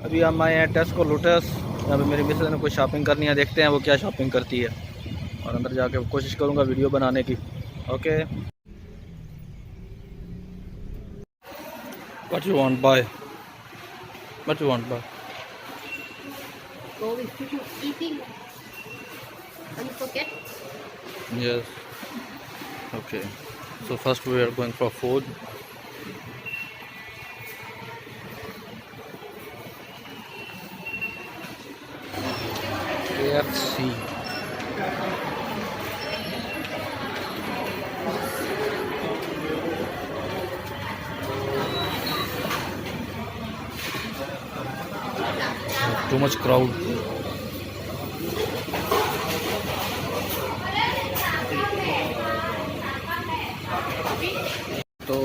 अभी हम आए हैं टेस्को लोटस। यहाँ पे मेरी मिसेस ने कुछ शॉपिंग करनी है, देखते हैं वो क्या शॉपिंग करती है और अंदर जाके कोशिश करूँगा वीडियो बनाने की। Okay, what you want bye, what you want bye? Go with people eating. Don't forget. Yes. Okay. So first we are going for food. KFC. Too much crowd. तो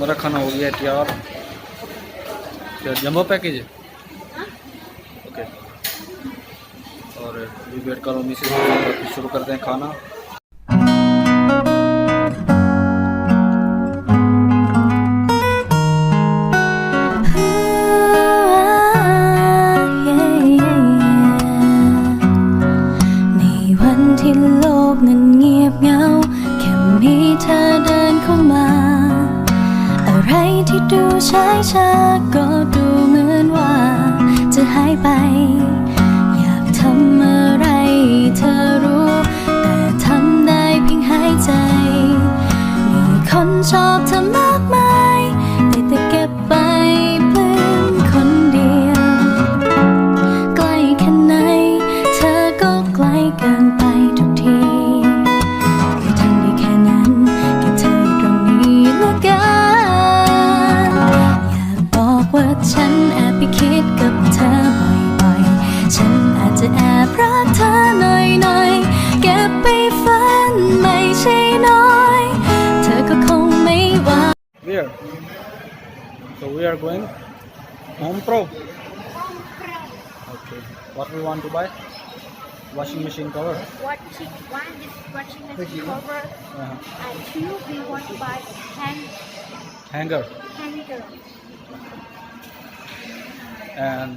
मेरा खाना हो गया तैयार। क्या जंबो पैकेज है? ओके, और wait करो मिसेस, शुरू करते हैं खाना।ดูช้าช้าก็ดูเหมือนว่าจะหายไปอยากทำอะไรเธอรู้แต่ทำได้เพียงหายใจมีคนชอบเธอมากมายแต่เก็บไปปลื้มคนเดียวใกล้แค่ไหนเธอก็ไกลเกินไปทุกทีอยากทำได้แค่นั้นแค่เธอตรงนี้ละกันว่าฉันแอบไปคิดกับเธอบ่อยๆฉันอาจจะแอบรักเธอหน่อยๆเก็บไปฝันไม่ใช่น้อยเธอก็คงไม่ว่า Where? So we are going Home Pro. Okay. What we want to buy? Washing machine cover. One is washing machine cover, and two we want to buy Hanger. hanger. And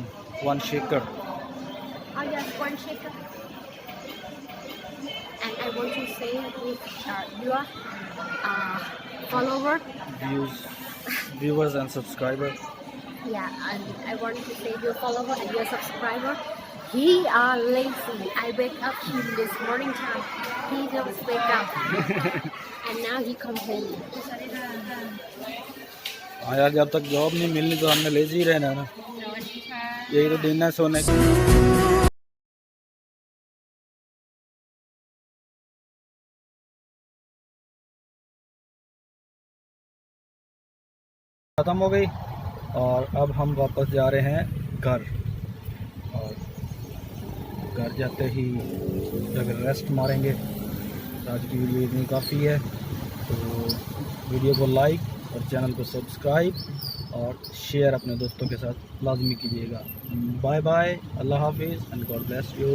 one shaker. Oh yes, one shaker. And I want to say with your follower. Viewers and subscribers. Yeah, and I want to say your follower and your subscriber. He are lazy. I wake up him this morning time. He don't wake up, and now he come home. हाँ यार, जब तक job नहीं मिलनी तो हमने lazy रहना है ना, यही तो दिन है सोने की। खत्म हो गई और अब हम वापस जा रहे हैं घर। और घर जाते ही अगर रेस्ट मारेंगे। आज की वीडियो इतनी काफ़ी है, तो वीडियो को लाइक और चैनल को सब्सक्राइब और शेयर अपने दोस्तों के साथ लाजमी कीजिएगा। बाय बाय, अल्लाह हाफिज़ एंड गॉड ब्लेस यू।